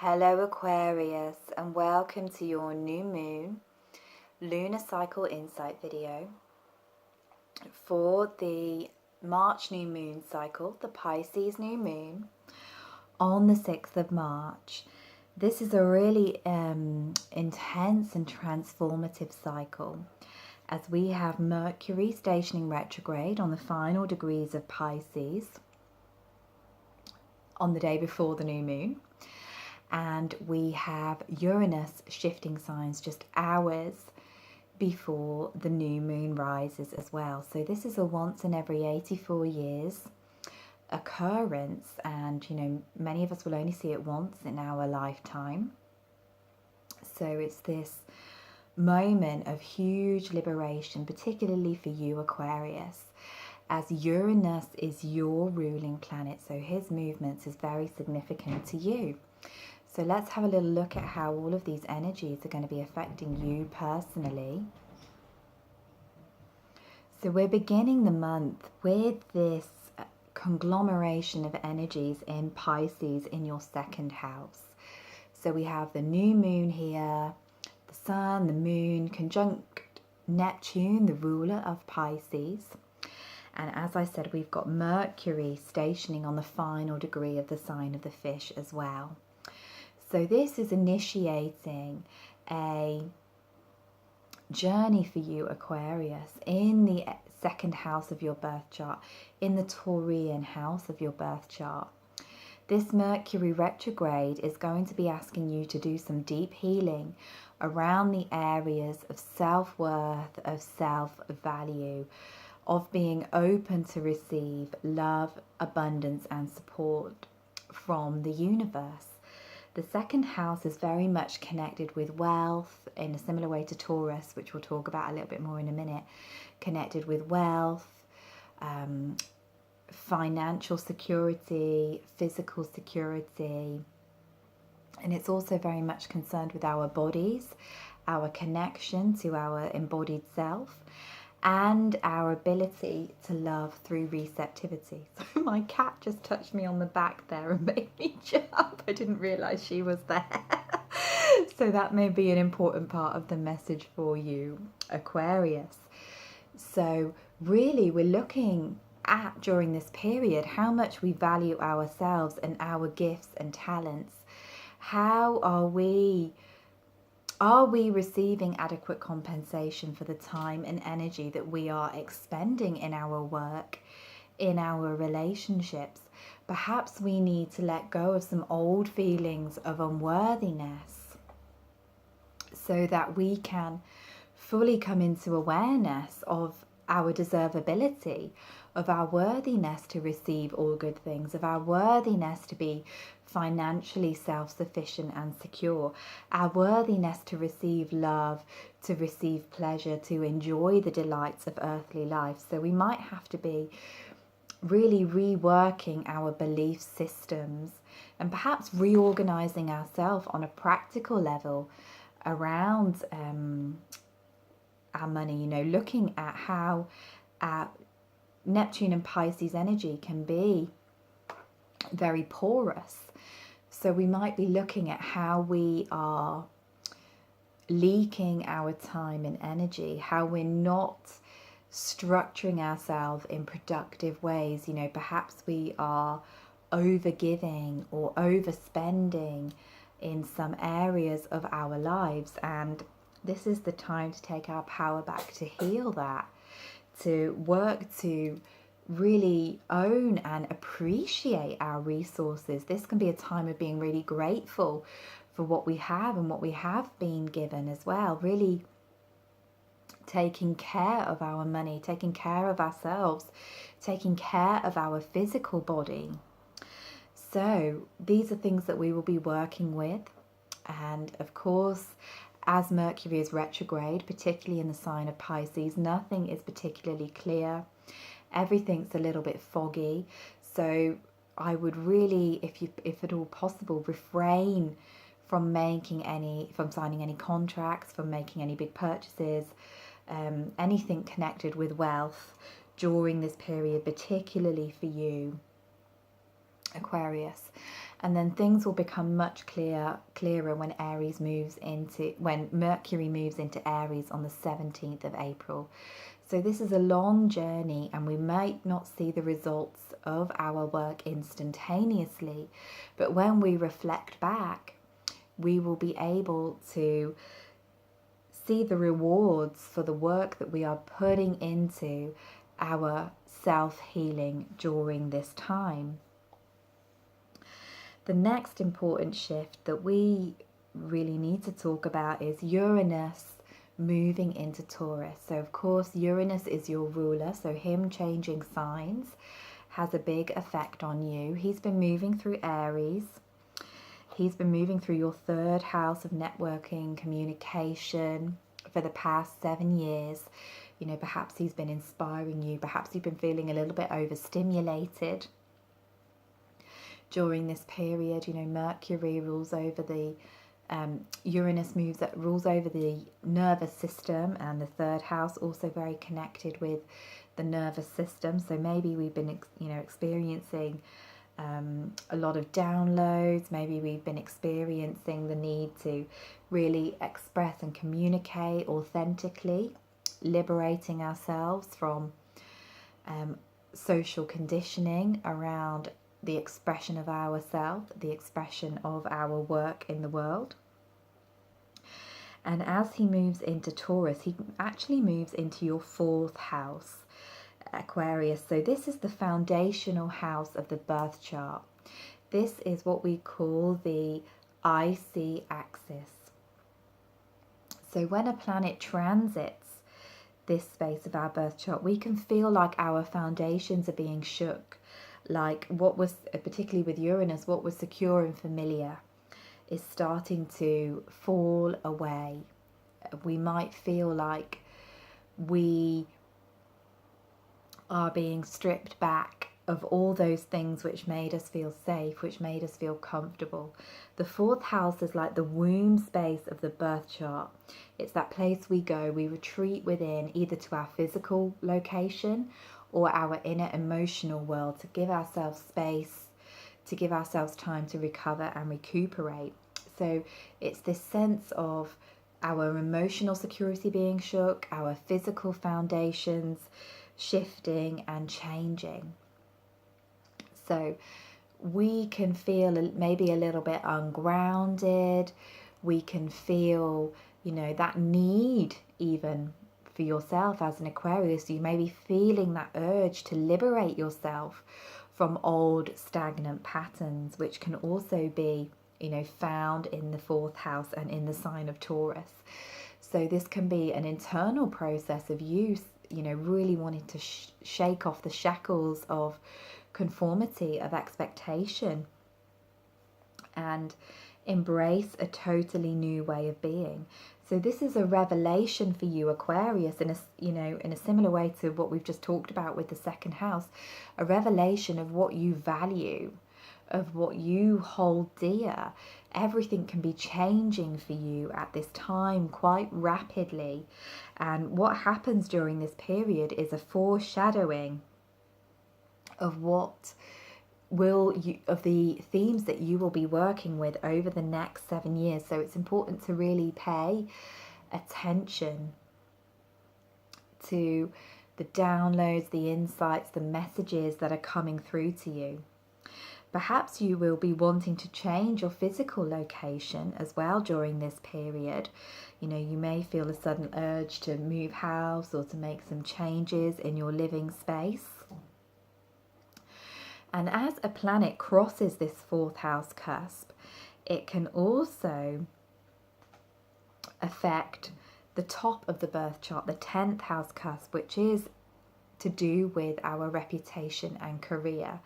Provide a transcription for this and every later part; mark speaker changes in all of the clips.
Speaker 1: Hello Aquarius, and welcome to your new moon lunar cycle insight video for the March new moon cycle, the Pisces new moon on the 6th of March. This is a really intense and transformative cycle as we have Mercury stationing retrograde on the final degrees of Pisces on the day before the new moon. And we have Uranus shifting signs just hours before the new moon rises as well. So this is a once in every 84 years occurrence, and many of us will only see it once in our lifetime. So it's this moment of huge liberation, particularly for you Aquarius, as Uranus is your ruling planet, so his movements is very significant to you. So let's have a little look at how all of these energies are going to be affecting you personally. So we're beginning the month with this conglomeration of energies in Pisces in your second house. So we have the new moon here, the sun, the moon, conjunct Neptune, the ruler of Pisces. And as I said, we've got Mercury stationing on the final degree of the sign of the fish as well. So this is initiating a journey for you, Aquarius, in the second house of your birth chart, in the Taurian house of your birth chart. This Mercury retrograde is going to be asking you to do some deep healing around the areas of self-worth, of self-value, of being open to receive love, abundance, and support from the universe. The second house is very much connected with wealth in a similar way to Taurus, which we'll talk about a little bit more in a minute. Connected with wealth, financial security, physical security. And it's also very much concerned with our bodies, our connection to our embodied self, and our ability to love through receptivity. So my cat just touched me on the back there and made me jump. I didn't realise she was there. So that may be an important part of the message for you, Aquarius. So really we're looking at, during this period, how much we value ourselves and our gifts and talents. How are we receiving adequate compensation for the time and energy that we are expending in our work, in our relationships? Perhaps we need to let go of some old feelings of unworthiness so that we can fully come into awareness of our deservability, of our worthiness to receive all good things, of our worthiness to be financially self-sufficient and secure, our worthiness to receive love, to receive pleasure, to enjoy the delights of earthly life. So we might have to be really reworking our belief systems and perhaps reorganizing ourselves on a practical level around our money, looking at how our Neptune and Pisces energy can be very porous. So we might be looking at how we are leaking our time and energy, how we're not structuring ourselves in productive ways. Perhaps we are overgiving or overspending in some areas of our lives, and this is the time to take our power back, to heal that, to work to really own and appreciate our resources. This can be a time of being really grateful for what we have and what we have been given as well. Really taking care of our money, taking care of ourselves, taking care of our physical body. So these are things that we will be working with. And of course, as Mercury is retrograde, particularly in the sign of Pisces, nothing is particularly clear. Everything's a little bit foggy. So I would really, if at all possible, refrain from signing any contracts, from making any big purchases, anything connected with wealth during this period, particularly for you. Aquarius. And then things will become much clearer when when Mercury moves into Aries on the 17th of April. So this is a long journey, and we might not see the results of our work instantaneously, but when we reflect back, we will be able to see the rewards for the work that we are putting into our self-healing during this time. The next important shift that we really need to talk about is Uranus moving into Taurus. So of course Uranus is your ruler, so him changing signs has a big effect on you. He's been moving through Aries. He's been moving through your third house of networking, communication for the past 7 years. You know, perhaps he's been inspiring you. Perhaps you've been feeling a little bit overstimulated during this period. You know, Mercury rules over the Uranus rules over the nervous system, and the third house also very connected with the nervous system. So maybe we've been experiencing a lot of downloads. Maybe we've been experiencing the need to really express and communicate authentically, liberating ourselves from social conditioning around the expression of ourself, the expression of our work in the world. And as he moves into Taurus, he actually moves into your 4th house, Aquarius. So this is the foundational house of the birth chart. This is what we call the IC axis. So when a planet transits this space of our birth chart, we can feel like our foundations are being shook. Like what was, particularly with Uranus, what was secure and familiar is starting to fall away. We might feel like we are being stripped back of all those things which made us feel safe, which made us feel comfortable. The 4th house is like the womb space of the birth chart. It's that place we go, we retreat within, either to our physical location or our inner emotional world, to give ourselves space, to give ourselves time to recover and recuperate. So it's this sense of our emotional security being shook, our physical foundations shifting and changing. So we can feel maybe a little bit ungrounded. We can feel, that need even for yourself as an Aquarius. You may be feeling that urge to liberate yourself from old stagnant patterns, which can also be, found in the 4th house and in the sign of Taurus. So this can be an internal process of you, really wanting to shake off the shackles of conformity, of expectation, and embrace a totally new way of being. So this is a revelation for you, Aquarius, in a similar way to what we've just talked about with the 2nd house, a revelation of what you value, of what you hold dear. Everything can be changing for you at this time quite rapidly. And what happens during this period is a foreshadowing of of the themes that you will be working with over the next 7 years. So it's important to really pay attention to the downloads, the insights, the messages that are coming through to you. Perhaps you will be wanting to change your physical location as well during this period. You may feel a sudden urge to move house or to make some changes in your living space. And as a planet crosses this 4th house cusp, it can also affect the top of the birth chart, the 10th house cusp, which is to do with our reputation and career.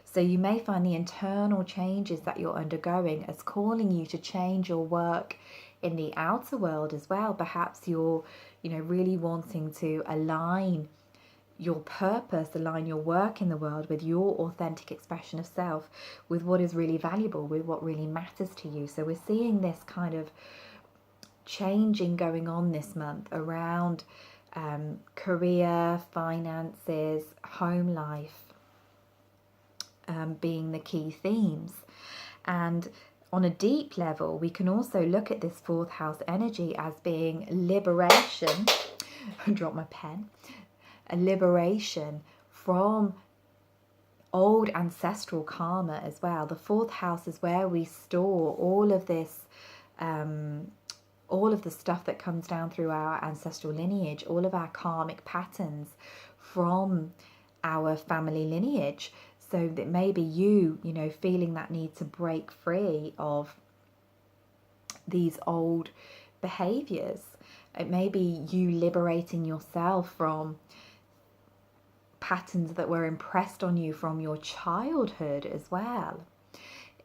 Speaker 1: So you may find the internal changes that you're undergoing as calling you to change your work in the outer world as well. Perhaps you're, really wanting to align your purpose, align your work in the world with your authentic expression of self, with what is really valuable, with what really matters to you. So we're seeing this kind of changing going on this month around career, finances, home life, being the key themes. And on a deep level, we can also look at this fourth house energy as being liberation. Drop my pen. A liberation from old ancestral karma as well. The fourth house is where we store all of this, all of the stuff that comes down through our ancestral lineage, all of our karmic patterns from our family lineage. So that maybe you know, feeling that need to break free of these old behaviors. It may be you liberating yourself from patterns that were impressed on you from your childhood as well.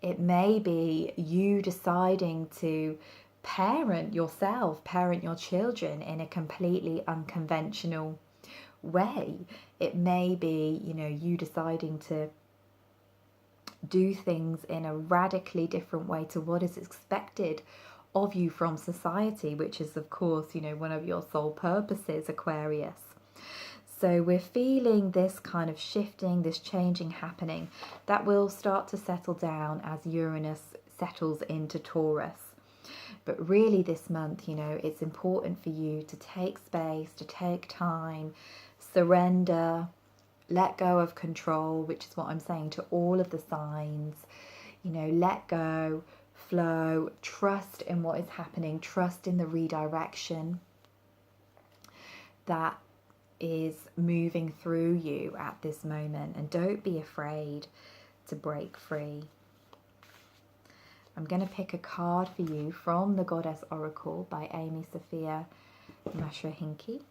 Speaker 1: It may be you deciding to parent yourself, parent your children in a completely unconventional way. It may be, you know, you deciding to do things in a radically different way to what is expected of you from society, which is, of course, you know, one of your sole purposes, Aquarius. So we're feeling this kind of shifting, this changing happening that will start to settle down as Uranus settles into Taurus. But really this month, you know, it's important for you to take space, to take time, surrender, let go of control, which is what I'm saying to all of the signs. You know, let go, flow, trust in what is happening, trust in the redirection that is moving through you at this moment, and don't be afraid to break free. I'm going to pick a card for you from the Goddess Oracle by Amy Sophia Mashahinki.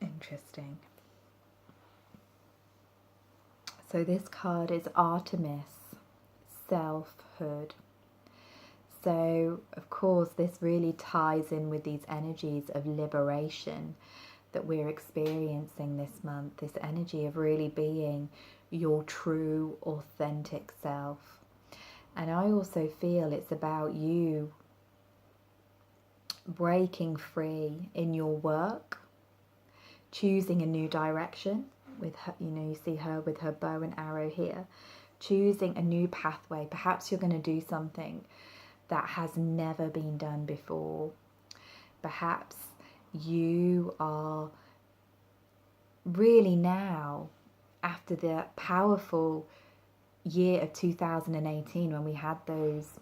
Speaker 1: Interesting. So this card is Artemis, selfhood. So of course this really ties in with these energies of liberation that we're experiencing this month, this energy of really being your true, authentic self. And I also feel it's about you breaking free in your work, choosing a new direction with her, you know, you see her with her bow and arrow here, choosing a new pathway. Perhaps you're going to do something that has never been done before. Perhaps you are really now, after the powerful year of 2018 when we had those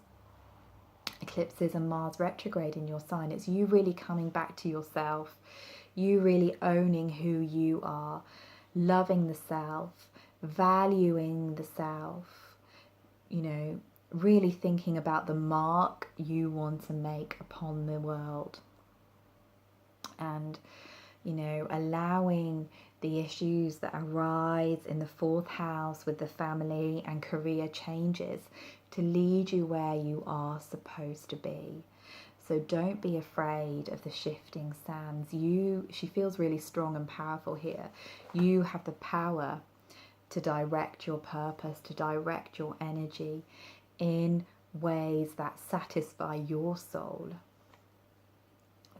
Speaker 1: eclipses and Mars retrograde in your sign, it's you really coming back to yourself, you really owning who you are, loving the self, valuing the self, you know, really thinking about the mark you want to make upon the world. And, you know, allowing the issues that arise in the fourth house with the family and career changes to lead you where you are supposed to be. So don't be afraid of the shifting sands. She feels really strong and powerful here. You have the power to direct your purpose, to direct your energy in ways that satisfy your soul.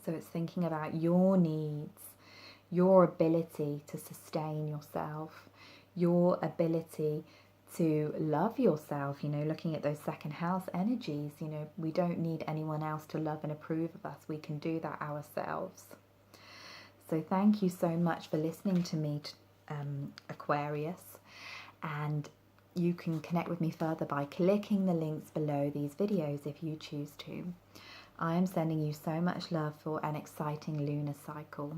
Speaker 1: So it's thinking about your needs, your ability to sustain yourself, your ability to love yourself, you know, looking at those second house energies. You know, we don't need anyone else to love and approve of us. We can do that ourselves. So thank you so much for listening to me, Aquarius. And you can connect with me further by clicking the links below these videos if you choose to. I am sending you so much love for an exciting lunar cycle.